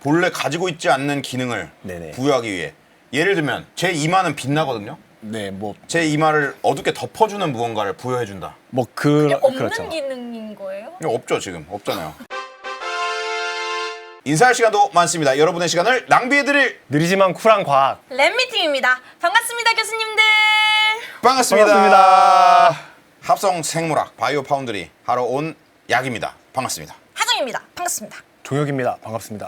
본래 가지고 있지 않는 기능을 네네. 부여하기 위해, 예를 들면 제 이마는 빛나거든요. 네, 제 이마를 어둡게 덮어주는 무언가를 부여해준다. 없는 그렇죠. 기능인 거예요? 이거 없죠, 지금 없잖아요. 인사할 시간도 많습니다. 여러분의 시간을 낭비해드릴 느리지만 쿨한 과학. 랩미팅입니다. 반갑습니다, 교수님들. 반갑습니다. 반갑습니다. 합성 생물학 바이오 파운드리 하러 온 약입니다. 반갑습니다. 하정입니다. 반갑습니다. 종혁입니다. 반갑습니다.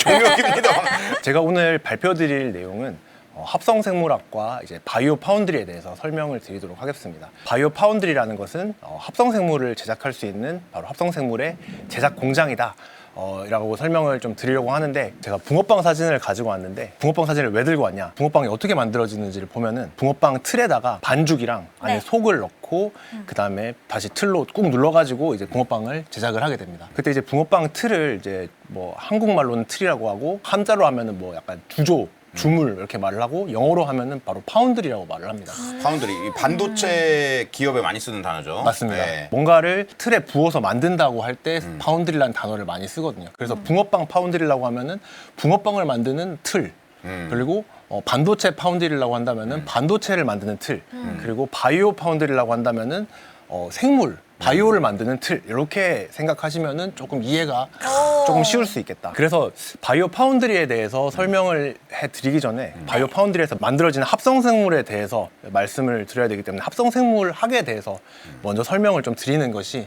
종혁입니다. 제가 오늘 발표드릴 내용은 합성 생물학과 이제 바이오 파운드리에 대해서 설명을 드리도록 하겠습니다. 바이오 파운드리라는 것은 합성 생물을 제작할 수 있는 바로 합성 생물의 제작 공장이다. 라고 설명을 좀 드리려고 하는데, 제가 붕어빵 사진을 가지고 왔는데, 붕어빵 사진을 왜 들고 왔냐, 붕어빵이 어떻게 만들어지는지를 보면은 붕어빵 틀에다가 반죽이랑 안에 네. 속을 넣고 그 다음에 다시 틀로 꾹 눌러가지고 이제 붕어빵을 제작을 하게 됩니다. 그때 이제 붕어빵 틀을 이제 뭐 한국말로는 틀이라고 하고, 한자로 하면은 뭐 약간 주조, 주물 이렇게 말을 하고, 영어로 하면은 바로 파운드리라고 말을 합니다. 파운드리, 이 반도체 기업에 많이 쓰는 단어죠. 맞습니다. 네. 뭔가를 틀에 부어서 만든다고 할 때 파운드리라는 단어를 많이 쓰거든요. 그래서 붕어빵 파운드리라고 하면은 붕어빵을 만드는 틀, 그리고 반도체 파운드리라고 한다면은 반도체를 만드는 틀, 그리고 바이오 파운드리라고 한다면은 생물, 바이오를 만드는 틀, 이렇게 생각하시면은 조금 이해가 조금 쉬울 수 있겠다. 그래서 바이오 파운드리에 대해서 설명을 해드리기 전에 바이오 파운드리에서 만들어지는 합성 생물에 대해서 말씀을 드려야 되기 때문에 합성 생물 학에 대해서 먼저 설명을 좀 드리는 것이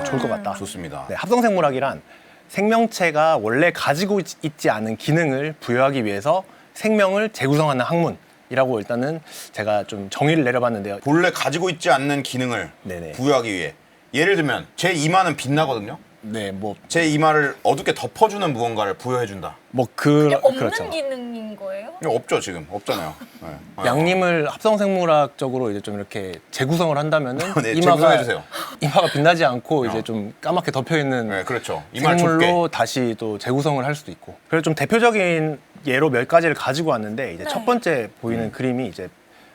좋을 것 같다. 좋습니다. 네, 합성 생물학이란 생명체가 원래 가지고 있지 않은 기능을 부여하기 위해서 생명을 재구성하는 학문이라고 일단은 제가 좀 정의를 내려봤는데요. 본래 가지고 있지 않는 기능을 네네. 부여하기 위해, 예를 들면 제 이마는 빛나거든요. 네, 제 이마를 어둡게 덮어주는 무언가를 부여해준다. 없는 그렇죠. 기능인 거예요? 이거 없죠, 지금 없잖아요. 네. 양님을 합성 생물학적으로 이제 좀 이렇게 재구성을 한다면은 네, 재구성해주세요. 이마가 빛나지 않고 이제 좀 까맣게 덮여 있는 네, 그렇죠. 이마를 생물로 좁게. 다시 또 재구성을 할 수도 있고. 그래서 좀 대표적인 예로 몇 가지를 가지고 왔는데, 이제 네. 첫 번째 보이는 그림이 이제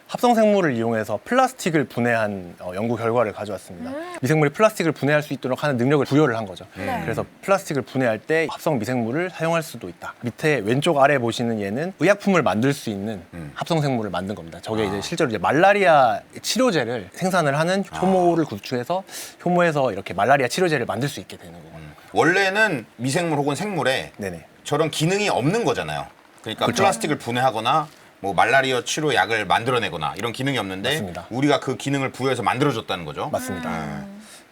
합성 생물을 이용해서 플라스틱을 분해한 연구 결과를 가져왔습니다. 미생물이 플라스틱을 분해할 수 있도록 하는 능력을 부여를 한 거죠. 네. 그래서 플라스틱을 분해할 때 합성 미생물을 사용할 수도 있다. 밑에 왼쪽 아래 보시는 얘는 의약품을 만들 수 있는 합성 생물을 만든 겁니다. 저게 이제 실제로 이제 말라리아 치료제를 생산을 하는 효모를 구축해서 효모에서 이렇게 말라리아 치료제를 만들 수 있게 되는 거거든요. 원래는 미생물 혹은 생물에 네네. 저런 기능이 없는 거잖아요. 그러니까 그렇죠. 플라스틱을 분해하거나 뭐 말라리아 치료 약을 만들어내거나 이런 기능이 없는데, 맞습니다. 우리가 그 기능을 부여해서 만들어줬다는 거죠. 맞습니다.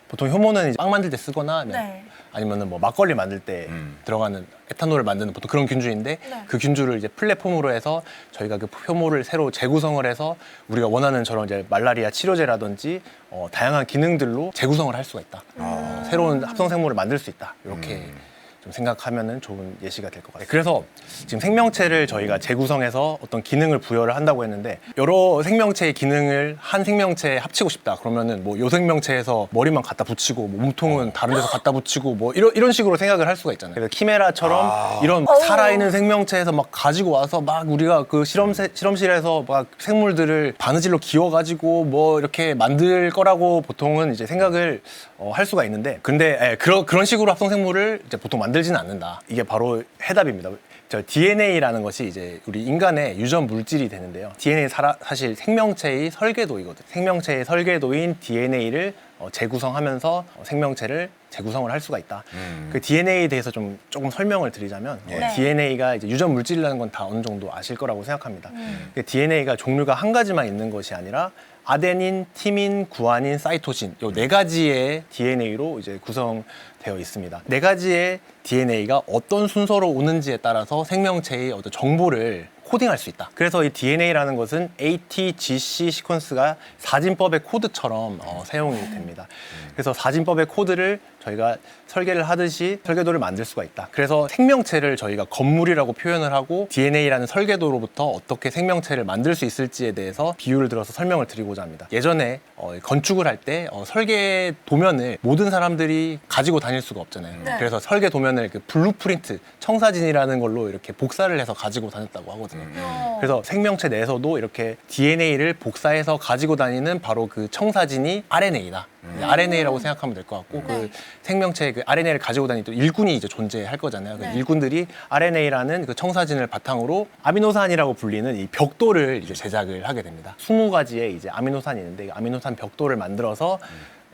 보통 효모는 이제 빵 만들 때 쓰거나 네. 아니면은 뭐 막걸리 만들 때 들어가는 에탄올을 만드는 보통 그런 균주인데, 네. 그 균주를 이제 플랫폼으로 해서 저희가 그 효모를 새로 재구성을 해서 우리가 원하는 저런 이제 말라리아 치료제라든지 다양한 기능들로 재구성을 할 수가 있다. 새로운 합성 생물을 만들 수 있다. 이렇게 좀 생각하면은 좋은 예시가 될 것 같아요. 그래서 지금 생명체를 저희가 재구성해서 어떤 기능을 부여를 한다고 했는데, 여러 생명체의 기능을 한 생명체에 합치고 싶다. 그러면은 뭐 요 생명체에서 머리만 갖다 붙이고, 뭐 몸통은 다른 데서 갖다 붙이고, 뭐 이런 식으로 생각을 할 수가 있잖아요. 그래서 키메라처럼 이런 살아있는 생명체에서 막 가지고 와서 막 우리가 그 실험실에서 막 생물들을 바느질로 기워가지고 뭐 이렇게 만들 거라고 보통은 이제 생각을 할 수가 있는데, 근데 그런 식으로 합성 생물을 이제 보통 만들지는 않는다. 이게 바로 해답입니다. 저 DNA라는 것이 이제 우리 인간의 유전 물질이 되는데요. DNA 사실 생명체의 설계도이거든요. 생명체의 설계도인 DNA를 재구성하면서 생명체를 재구성을 할 수가 있다. 그 DNA에 대해서 조금 설명을 드리자면, 네. DNA가 이제 유전 물질이라는 건 다 어느 정도 아실 거라고 생각합니다. DNA가 종류가 한 가지만 있는 것이 아니라 아데닌, 티민, 구아닌, 사이토신, 요 네 가지의 DNA로 이제 구성되어 있습니다. 네 가지의 DNA가 어떤 순서로 오는지에 따라서 생명체의 어떤 정보를 코딩할 수 있다. 그래서 이 DNA라는 것은 ATGC 시퀀스가 사진법의 코드처럼 사용이 됩니다. 그래서 사진법의 코드를 저희가 설계를 하듯이 설계도를 만들 수가 있다. 그래서 생명체를 저희가 건물이라고 표현을 하고, DNA라는 설계도로부터 어떻게 생명체를 만들 수 있을지에 대해서 비유를 들어서 설명을 드리고자 합니다. 예전에 건축을 할 때 설계 도면을 모든 사람들이 가지고 다닐 수가 없잖아요. 네. 그래서 설계 도면을 그 블루프린트, 청사진이라는 걸로 이렇게 복사를 해서 가지고 다녔다고 하거든요. 그래서 생명체 내에서도 이렇게 DNA를 복사해서 가지고 다니는 바로 그 청사진이 RNA다. 이제 RNA라고 생각하면 될 것 같고 그 생명체 그 RNA를 가지고 다니는 또 일꾼이 이제 존재할 거잖아요. 그 일꾼들이 RNA라는 그 청사진을 바탕으로 아미노산이라고 불리는 이 벽돌을 이제 제작을 하게 됩니다. 20가지의 이제 아미노산이 있는데 이 아미노산 벽돌을 만들어서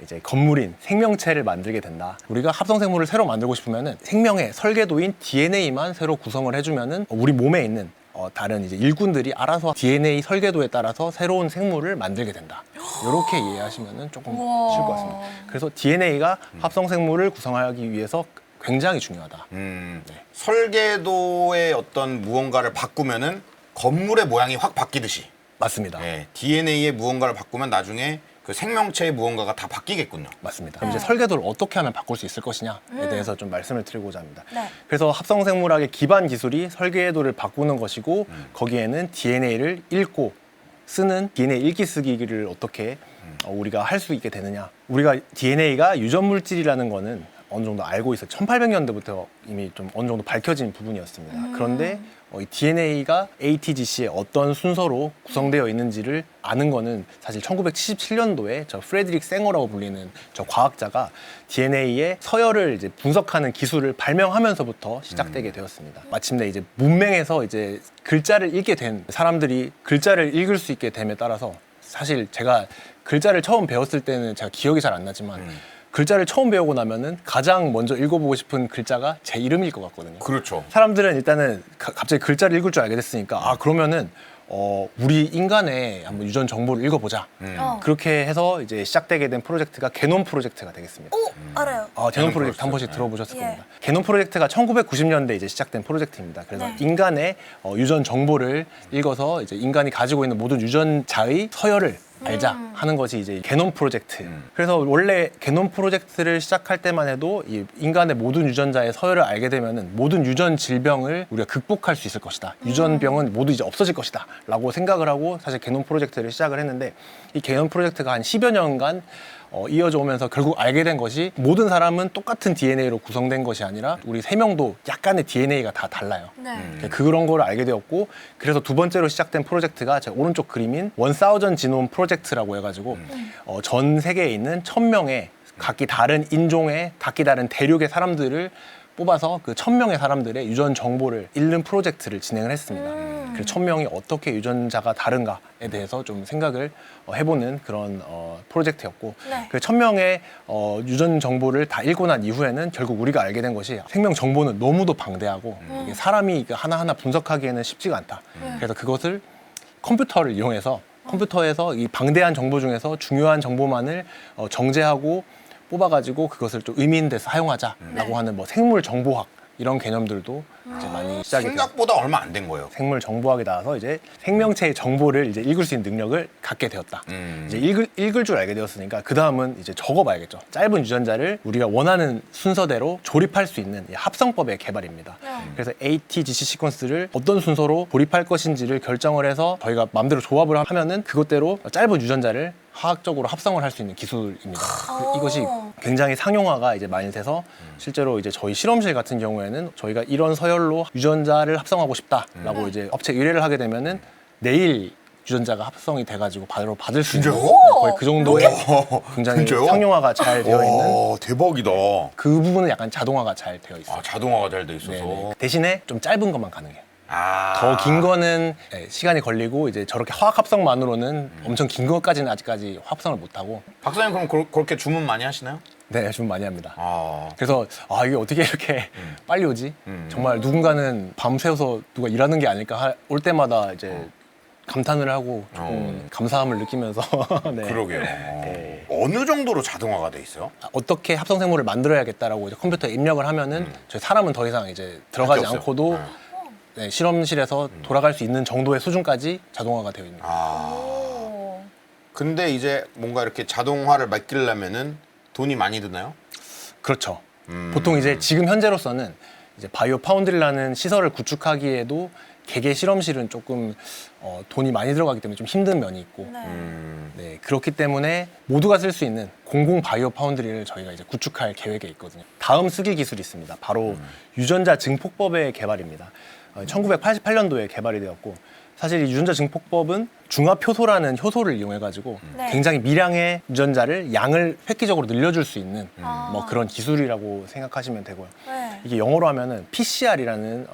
이제 건물인 생명체를 만들게 된다. 우리가 합성생물을 새로 만들고 싶으면은 생명의 설계도인 DNA만 새로 구성을 해주면은 우리 몸에 있는 다른 이제 일꾼들이 알아서 DNA 설계도에 따라서 새로운 생물을 만들게 된다. 이렇게 이해하시면은 조금 쉬울 것 같습니다. 그래서 DNA가 합성생물을 구성하기 위해서 굉장히 중요하다. 설계도의 어떤 무언가를 바꾸면은 건물의 모양이 확 바뀌듯이 맞습니다. DNA의 무언가를 바꾸면 나중에 그 생명체의 무언가가 다 바뀌겠군요. 맞습니다. 그럼 이제 설계도를 어떻게 하면 바꿀 수 있을 것이냐에 대해서 좀 말씀을 드리고자 합니다. 네. 그래서 합성생물학의 기반 기술이 설계도를 바꾸는 것이고 거기에는 DNA를 읽고 쓰는 DNA 읽기 쓰기를 어떻게 우리가 할 수 있게 되느냐. 우리가 DNA가 유전물질이라는 거는 어느 정도 알고 있어요. 1800년대부터 이미 좀 어느 정도 밝혀진 부분이었습니다. 그런데 이 DNA가 ATGC의 어떤 순서로 구성되어 있는지를 아는 거는 사실 1977년도에 저 프레드릭 생어라고 불리는 저 과학자가 DNA의 서열을 이제 분석하는 기술을 발명하면서부터 시작되게 되었습니다. 마침내 이제 문맹에서 이제 글자를 읽게 된 사람들이 글자를 읽을 수 있게 됨에 따라서 사실 제가 글자를 처음 배웠을 때는 제가 기억이 잘 안 나지만 글자를 처음 배우고 나면은 가장 먼저 읽어보고 싶은 글자가 제 이름일 것 같거든요. 그렇죠. 사람들은 일단은 갑자기 글자를 읽을 줄 알게 됐으니까 그러면은 우리 인간의 한번 유전 정보를 읽어보자. 그렇게 해서 이제 시작되게 된 프로젝트가 게놈 프로젝트가 되겠습니다. 오, 알아요. 게놈 프로젝트 한 번씩 들어보셨을 예. 겁니다. 게놈 프로젝트가 1990년대 이제 시작된 프로젝트입니다. 그래서 네. 인간의 유전 정보를 읽어서 이제 인간이 가지고 있는 모든 유전자의 서열을 알자 하는 것이 이제 게놈 프로젝트. 그래서 원래 게놈 프로젝트를 시작할 때만 해도 이 인간의 모든 유전자의 서열을 알게 되면은 모든 유전 질병을 우리가 극복할 수 있을 것이다. 유전병은 모두 이제 없어질 것이다. 라고 생각을 하고 사실 게놈 프로젝트를 시작을 했는데 이 게놈 프로젝트가 한 10여 년간 이어져 오면서 결국 알게 된 것이 모든 사람은 똑같은 DNA로 구성된 것이 아니라 우리 세 명도 약간의 DNA가 다 달라요. 네. 그런 걸 알게 되었고 그래서 두 번째로 시작된 프로젝트가 제 오른쪽 그림인 1000 지놈 프로젝트라고 해가지고 전 세계에 있는 1000명의 각기 다른 인종의 각기 다른 대륙의 사람들을 뽑아서 그 1000명의 사람들의 유전 정보를 읽는 프로젝트를 진행을 했습니다. 그래서 1000명이 어떻게 유전자가 다른가에 대해서 좀 생각을 해보는 그런 프로젝트였고 네. 그 1000명의 유전 정보를 다 읽고 난 이후에는 결국 우리가 알게 된 것이 생명 정보는 너무도 방대하고 이게 사람이 하나하나 분석하기에는 쉽지가 않다. 그래서 그것을 컴퓨터를 이용해서 컴퓨터에서 이 방대한 정보 중에서 중요한 정보만을 정제하고 뽑아가지고 그것을 좀 의미 있는 데 사용하자라고 하는 뭐 생물 정보학 이런 개념들도 이제 많이 시작이 돼요. 생각보다 얼마 안 된 거예요. 생물 정보학에 나와서 이제 생명체의 정보를 이제 읽을 수 있는 능력을 갖게 되었다. 이제 읽을 줄 알게 되었으니까 그 다음은 이제 적어봐야겠죠. 짧은 유전자를 우리가 원하는 순서대로 조립할 수 있는 이 합성법의 개발입니다. 그래서 ATGC 시퀀스를 어떤 순서로 조립할 것인지를 결정을 해서 저희가 마음대로 조합을 하면은 그것대로 짧은 유전자를 화학적으로 합성을 할 수 있는 기술입니다. 이것이 굉장히 상용화가 이제 많이 돼서 실제로 이제 저희 실험실 같은 경우에는 저희가 이런 서열로 유전자를 합성하고 싶다라고 이제 업체 의뢰를 하게 되면은 내일 유전자가 합성이 돼가지고 바로 받을 수 있는 진짜요? 거의 그 정도의 굉장히 진짜요? 상용화가 잘 되어 있는 와, 대박이다. 그 부분은 약간 자동화가 잘 되어 있어요. 자동화가 잘 돼 있어서. 네네. 대신에 좀 짧은 것만 가능해요. 아. 더 긴 거는 시간이 걸리고 이제 저렇게 화학 합성만으로는 엄청 긴 것까지는 아직까지 합성을 못 하고 박사님 그럼 그렇게 주문 많이 하시나요? 네, 좀 많이 합니다. 아. 그래서 이게 어떻게 이렇게 빨리 오지? 정말 누군가는 밤새워서 누가 일하는 게 아닐까 올 때마다 이제 감탄을 하고 조금 감사함을 느끼면서 네. 그러게요. 어느 정도로 자동화가 돼 있어요? 어떻게 합성생물을 만들어야겠다라고 이제 컴퓨터에 입력을 하면은 저희 사람은 더 이상 이제 들어가지 없어요. 않고도 네, 실험실에서 돌아갈 수 있는 정도의 수준까지 자동화가 되어 있는 거예요. 오. 근데 이제 뭔가 이렇게 자동화를 맡기려면은 돈이 많이 드나요? 그렇죠. 보통 이제 지금 현재로서는 이제 바이오 파운드리라는 시설을 구축하기에도 개개 실험실은 조금 돈이 많이 들어가기 때문에 좀 힘든 면이 있고 네, 그렇기 때문에 모두가 쓸 수 있는 공공 바이오 파운드리를 저희가 이제 구축할 계획에 있거든요. 다음 쓰기 기술이 있습니다. 바로 유전자 증폭법의 개발입니다. 1988년도에 개발이 되었고 사실 이 유전자 증폭법은 중화효소라는 효소를 이용해가지고 네. 굉장히 미량의 유전자를 양을 획기적으로 늘려줄 수 있는 아. 뭐 그런 기술이라고 생각하시면 되고요. 네. 이게 영어로 하면은 PCR이라는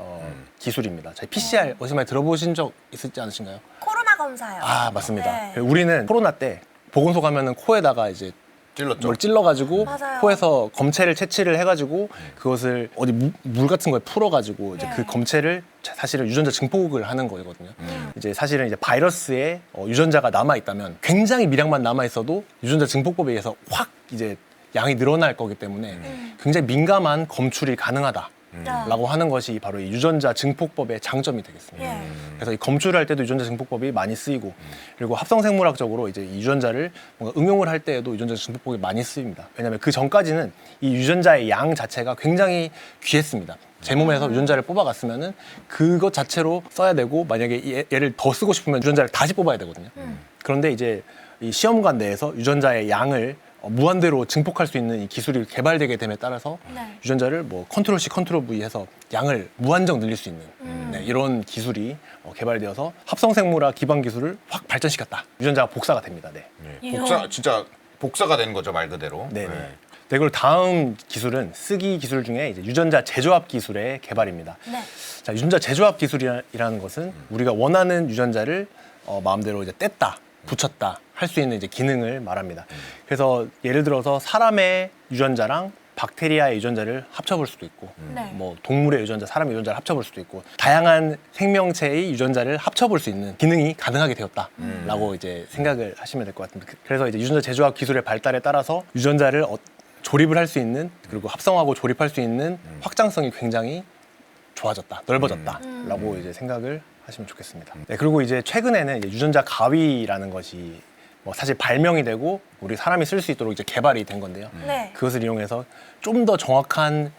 기술입니다. 저희 PCR 어디서 많이 들어보신 적 있을지 않으신가요? 코로나 검사요. 아, 맞습니다. 네. 우리는 코로나 때 보건소 가면은 코에다가 이제 찔렀죠. 뭘 찔러가지고 맞아요. 코에서 검체를 채취를 해가지고 그것을 어디 물 같은 거에 풀어가지고 이제 네. 그 검체를 사실은 유전자 증폭을 하는 거거든요. 이제 사실은 이제 바이러스에 유전자가 남아 있다면 굉장히 미량만 남아 있어도 유전자 증폭법에 의해서 확 이제 양이 늘어날 거기 때문에 굉장히 민감한 검출이 가능하다. 라고 하는 것이 바로 이 유전자 증폭법의 장점이 되겠습니다. 예. 그래서 이 검출을 할 때도 유전자 증폭법이 많이 쓰이고 그리고 합성생물학적으로 이제 이 유전자를 뭔가 응용을 할 때에도 유전자 증폭법이 많이 쓰입니다. 왜냐하면 그 전까지는 이 유전자의 양 자체가 굉장히 귀했습니다. 제 몸에서 유전자를 뽑아갔으면은 그것 자체로 써야 되고 만약에 얘를 더 쓰고 싶으면 유전자를 다시 뽑아야 되거든요. 그런데 이제 이 시험관 내에서 유전자의 양을 무한대로 증폭할 수 있는 이 기술이 개발되게 됨에 따라서 네. 유전자를 뭐 컨트롤 C, 컨트롤 V 해서 양을 무한정 늘릴 수 있는 네, 이런 기술이 개발되어서 합성생물학 기반 기술을 확 발전시켰다. 유전자가 복사가 됩니다. 네. 네. 복사 진짜 복사가 되는 거죠 말 그대로. 네네. 네, 그리고 다음 기술은 쓰기 기술 중에 이제 유전자 재조합 기술의 개발입니다. 네. 자, 유전자 재조합 기술이라는 것은 우리가 원하는 유전자를 마음대로 이제 뗐다, 붙였다 할 수 있는 이제 기능을 말합니다. 그래서 예를 들어서 사람의 유전자랑 박테리아의 유전자를 합쳐볼 수도 있고, 네. 뭐 동물의 유전자, 사람의 유전자를 합쳐볼 수도 있고, 다양한 생명체의 유전자를 합쳐볼 수 있는 기능이 가능하게 되었다라고 이제 생각을 하시면 될 것 같습니다. 그래서 이제 유전자 재조합 기술의 발달에 따라서 유전자를 조립을 할 수 있는 그리고 합성하고 조립할 수 있는 확장성이 굉장히 좋아졌다, 넓어졌다라고 이제 생각을 하시면 좋겠습니다. 네, 그리고 이제 최근에는 이제 유전자 가위라는 것이 뭐 사실 발명이 되고 우리 사람이 쓸 수 있도록 이제 개발이 된 건데요. 네. 그것을 이용해서 좀 더 정확한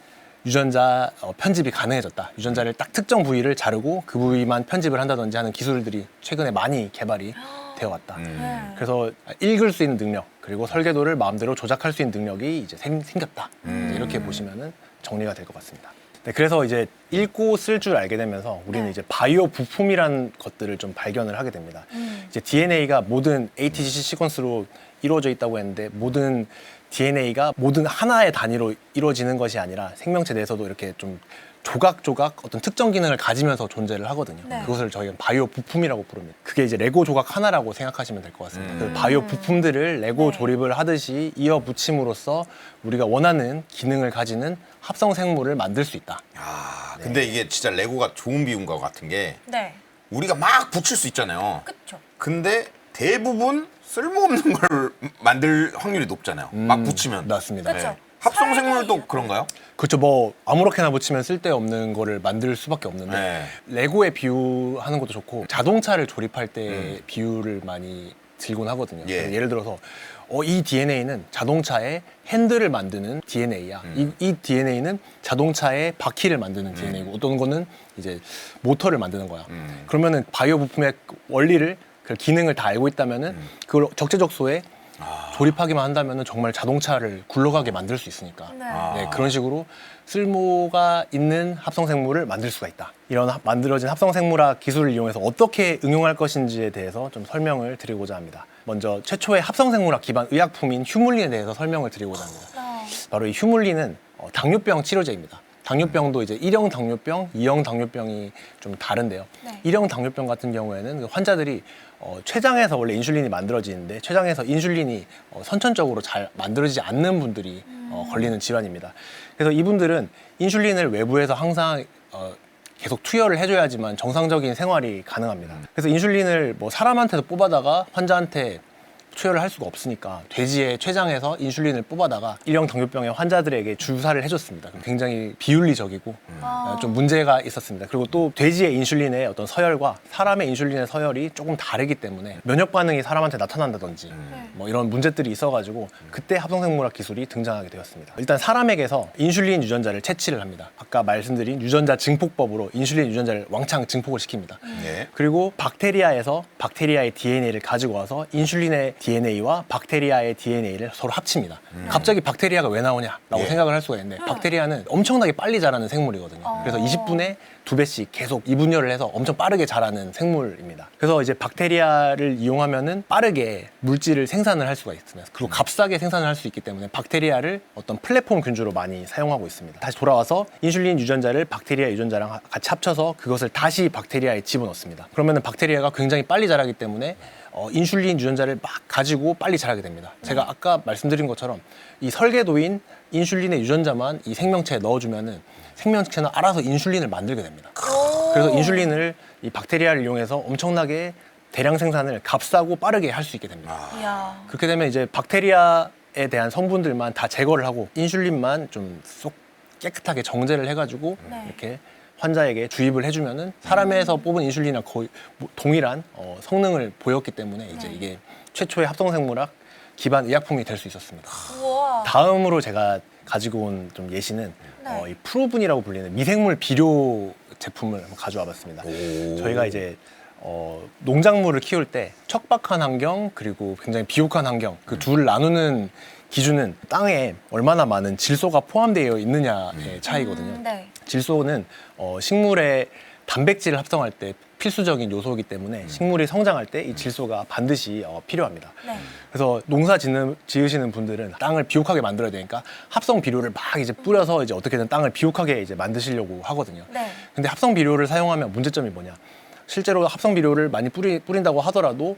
유전자 편집이 가능해졌다. 유전자를 딱 특정 부위를 자르고 그 부위만 편집을 한다든지 하는 기술들이 최근에 많이 개발이 되어 왔다. 네. 그래서 읽을 수 있는 능력 그리고 설계도를 마음대로 조작할 수 있는 능력이 이제 생겼다. 이제 이렇게 보시면은 정리가 될 것 같습니다. 네, 그래서 이제 읽고 쓸 줄 알게 되면서 우리는 네. 이제 바이오 부품이라는 것들을 좀 발견을 하게 됩니다. 이제 DNA가 모든 ATGC 시퀀스로 이루어져 있다고 했는데 모든 DNA가 모든 하나의 단위로 이루어지는 것이 아니라 생명체 내에서도 이렇게 좀 조각조각 어떤 특정 기능을 가지면서 존재를 하거든요. 네. 그것을 저희가 바이오 부품이라고 부릅니다. 그게 이제 레고 조각 하나라고 생각하시면 될 것 같습니다. 그 바이오 부품들을 레고 네. 조립을 하듯이 이어 붙임으로써 우리가 원하는 기능을 가지는 합성 생물을 만들 수 있다. 아 근데 이게 진짜 레고가 좋은 비유인 것 같은 게 네. 우리가 막 붙일 수 있잖아요. 그쵸. 근데 대부분 쓸모없는 걸 만들 확률이 높잖아요. 막 붙이면. 맞습니다. 그쵸. 합성생물도 설계 그런가요? 그렇죠. 뭐 아무렇게나 붙이면 쓸데없는 거를 만들 수밖에 없는데 네. 레고에 비유하는 것도 좋고 자동차를 조립할 때 비유를 많이 들곤 하거든요. 예. 예를 들어서 이 DNA는 자동차의 핸들을 만드는 DNA야. 이 DNA는 자동차의 바퀴를 만드는 DNA고 어떤 거는 이제 모터를 만드는 거야. 그러면은 바이오 부품의 원리를 그 기능을 다 알고 있다면은 그걸 적재적소에 조립하기만 한다면은 정말 자동차를 굴러가게 만들 수 있으니까. 네. 네, 그런 식으로 쓸모가 있는 합성생물을 만들 수가 있다. 이런 만들어진 합성생물학 기술을 이용해서 어떻게 응용할 것인지에 대해서 좀 설명을 드리고자 합니다. 먼저 최초의 합성생물학 기반 의약품인 휴물린에 대해서 설명을 드리고자 합니다. 바로 이 휴물린은 당뇨병 치료제입니다. 당뇨병도 이제 1형 당뇨병, 2형 당뇨병이 좀 다른데요. 네. 1형 당뇨병 같은 경우에는 그 환자들이 췌장에서 원래 인슐린이 만들어지는데 췌장에서 인슐린이 선천적으로 잘 만들어지지 않는 분들이 걸리는 질환입니다. 그래서 이분들은 인슐린을 외부에서 항상 계속 투여를 해줘야지만 정상적인 생활이 가능합니다. 그래서 인슐린을 뭐 사람한테도 뽑아다가 환자한테 투여를 할 수가 없으니까 돼지의 췌장에서 인슐린을 뽑아다가 1형 당뇨병의 환자들에게 주사를 해줬습니다. 굉장히 비윤리적이고 좀 문제가 있었습니다. 그리고 또 돼지의 인슐린의 어떤 서열과 사람의 인슐린의 서열이 조금 다르기 때문에 면역 반응이 사람한테 나타난다든지 뭐 이런 문제들이 있어가지고 그때 합성생물학 기술이 등장하게 되었습니다. 일단 사람에게서 인슐린 유전자를 채취를 합니다. 아까 말씀드린 유전자 증폭법으로 인슐린 유전자를 왕창 증폭을 시킵니다. 네. 그리고 박테리아에서 박테리아의 DNA를 가지고 와서 인슐린의 DNA와 박테리아의 DNA를 서로 합칩니다. 갑자기 박테리아가 왜 나오냐라고 예. 생각을 할 수가 있는데 박테리아는 엄청나게 빨리 자라는 생물이거든요. 그래서 20분에 2배씩 계속 이분열을 해서 엄청 빠르게 자라는 생물입니다. 그래서 이제 박테리아를 이용하면은 빠르게 물질을 생산을 할 수가 있습니다. 그리고 값싸게 생산을 할 수 있기 때문에 박테리아를 어떤 플랫폼 균주로 많이 사용하고 있습니다. 다시 돌아와서 인슐린 유전자를 박테리아 유전자랑 같이 합쳐서 그것을 다시 박테리아에 집어넣습니다. 그러면은 박테리아가 굉장히 빨리 자라기 때문에 인슐린 유전자를 막 가지고 빨리 자라게 됩니다. 제가 아까 말씀드린 것처럼 이 설계도인 인슐린의 유전자만 이 생명체에 넣어주면은 생명체는 알아서 인슐린을 만들게 됩니다. 그래서 인슐린을 이 박테리아를 이용해서 엄청나게 대량 생산을 값싸고 빠르게 할 수 있게 됩니다. 이야. 그렇게 되면 이제 박테리아에 대한 성분들만 다 제거를 하고 인슐린만 좀 쏙 깨끗하게 정제를 해가지고 네. 이렇게 환자에게 주입을 해주면은 사람에서 뽑은 인슐린이랑 거의 동일한 성능을 보였기 때문에 이제 이게 최초의 합성생물학 기반 의약품이 될 수 있었습니다. 우와. 다음으로 제가 가지고 온 좀 예시는 네. 이 프로분이라고 불리는 미생물 비료 제품을 한번 가져와 봤습니다. 저희가 이제 농작물을 키울 때 척박한 환경 그리고 굉장히 비옥한 환경 그 둘을 나누는 기준은 땅에 얼마나 많은 질소가 포함되어 있느냐의 차이거든요. 네. 질소는 식물의 단백질을 합성할 때 필수적인 요소이기 때문에 식물이 성장할 때 이 질소가 반드시 필요합니다. 네. 그래서 농사 지으시는 분들은 땅을 비옥하게 만들어야 되니까 합성 비료를 막 이제 뿌려서 이제 어떻게든 땅을 비옥하게 이제 만드시려고 하거든요. 네. 근데 합성 비료를 사용하면 문제점이 뭐냐? 실제로 합성 비료를 많이 뿌린다고 하더라도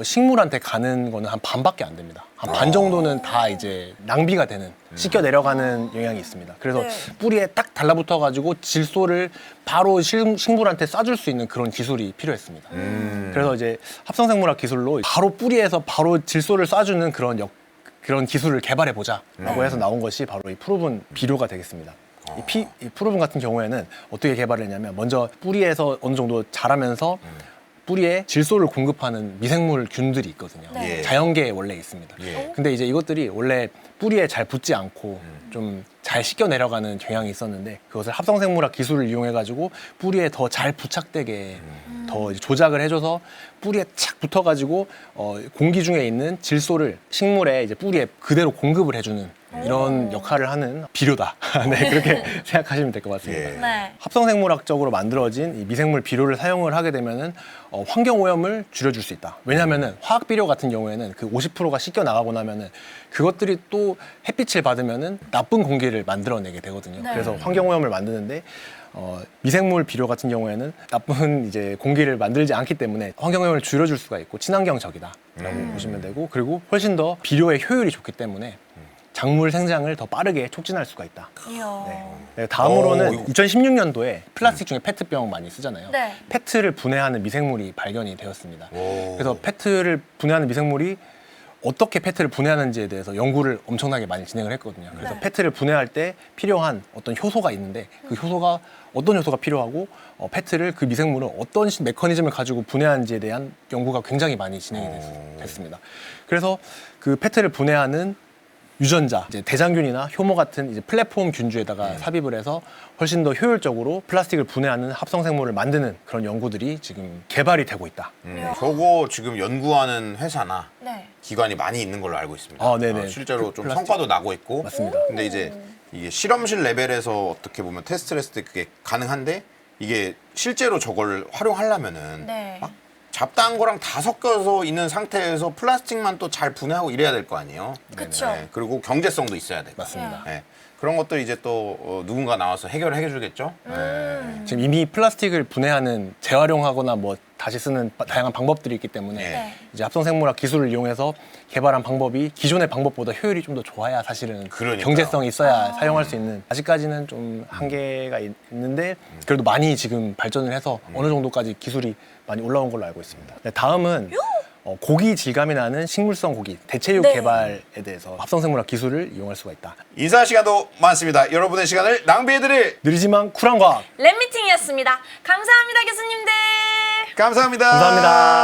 식물한테 가는 거는 한 반밖에 안 됩니다. 한 반 정도는 다 이제 낭비가 되는 씻겨 내려가는 영향이 있습니다. 그래서 네. 뿌리에 딱 달라붙어 가지고 질소를 바로 식물한테 쏴줄 수 있는 그런 기술이 필요했습니다. 그래서 이제 합성생물학 기술로 바로 뿌리에서 바로 질소를 쏴주는 그런 기술을 개발해 보자라고 해서 나온 것이 바로 이 프로분 비료가 되겠습니다. 이 프로분 같은 경우에는 어떻게 개발을 했냐면 먼저 뿌리에서 어느 정도 자라면서 뿌리에 질소를 공급하는 미생물균들이 있거든요. 네. 자연계에 원래 있습니다. 예. 근데 이제 이것들이 원래 뿌리에 잘 붙지 않고 좀 잘 씻겨 내려가는 경향이 있었는데 그것을 합성생물학 기술을 이용해 가지고 뿌리에 더 잘 부착되게 더 이제 조작을 해줘서 뿌리에 착 붙어가지고 공기 중에 있는 질소를 식물의 이제 뿌리에 그대로 공급을 해주는 이런 역할을 하는 비료다. 네, 그렇게 생각하시면 될 것 같습니다. 예. 네. 합성생물학적으로 만들어진 이 미생물 비료를 사용을 하게 되면은 환경 오염을 줄여줄 수 있다. 왜냐하면은 화학 비료 같은 경우에는 그 50%가 씻겨 나가고 나면은 그것들이 또 햇빛을 받으면은 나쁜 공기를 만들어내게 되거든요. 네. 그래서 환경 오염을 만드는데 미생물 비료 같은 경우에는 나쁜 이제 공기를 만들지 않기 때문에 환경 오염을 줄여줄 수가 있고 친환경적이다라고 보시면 되고 그리고 훨씬 더 비료의 효율이 좋기 때문에 작물 생장을 더 빠르게 촉진할 수가 있다. 이야. 네, 다음으로는 오, 이거. 2016년도에 플라스틱 중에 페트병 많이 쓰잖아요. 네. 페트를 분해하는 미생물이 발견이 되었습니다. 오. 그래서 페트를 분해하는 미생물이 어떻게 페트를 분해하는지에 대해서 연구를 엄청나게 많이 진행을 했거든요. 그래서 네. 페트를 분해할 때 필요한 어떤 효소가 있는데 그 효소가 어떤 효소가 필요하고 페트를 그 미생물을 어떤 메커니즘을 가지고 분해하는지에 대한 연구가 굉장히 많이 진행이 됐습니다. 그래서 그 페트를 분해하는 유전자, 이제 대장균이나 효모 같은 이제 플랫폼 균주에다가 삽입을 해서 훨씬 더 효율적으로 플라스틱을 분해하는 합성생물을 만드는 그런 연구들이 지금 개발이 되고 있다. 저거 지금 연구하는 회사나 네. 기관이 많이 있는 걸로 알고 있습니다. 아, 네네. 실제로 그 좀 플라스틱. 성과도 나고 있고. 맞습니다. 근데 이제 이게 실험실 레벨에서 어떻게 보면 테스트를 했을 때 그게 가능한데 이게 실제로 저걸 활용하려면은 네. 막 잡다한 거랑 다 섞여서 있는 상태에서 플라스틱만 또 잘 분해하고 이래야 될 거 아니에요. 그쵸. 네, 그리고 경제성도 있어야 되고. 맞습니다. 네. 그런 것들 이제 또 누군가 나와서 해결해 주겠죠. 지금 이미 플라스틱을 분해하는 재활용하거나 뭐 다시 쓰는 다양한 방법들이 있기 때문에 네. 이제 합성생물학 기술을 이용해서 개발한 방법이 기존의 방법보다 효율이 좀 더 좋아야 사실은 그러니까요. 경제성이 있어야 사용할 수 있는 아직까지는 좀 한계가 있는데 그래도 많이 지금 발전을 해서 어느 정도까지 기술이 많이 올라온 걸로 알고 있습니다. 네, 다음은 고기 질감이 나는 식물성 고기 대체육 네. 개발에 대해서 합성생물학 기술을 이용할 수가 있다. 인사 시간도 많습니다. 여러분의 시간을 낭비해드릴 느리지만 쿨한 과학 랩미팅이었습니다. 감사합니다, 교수님들. 감사합니다. 감사합니다.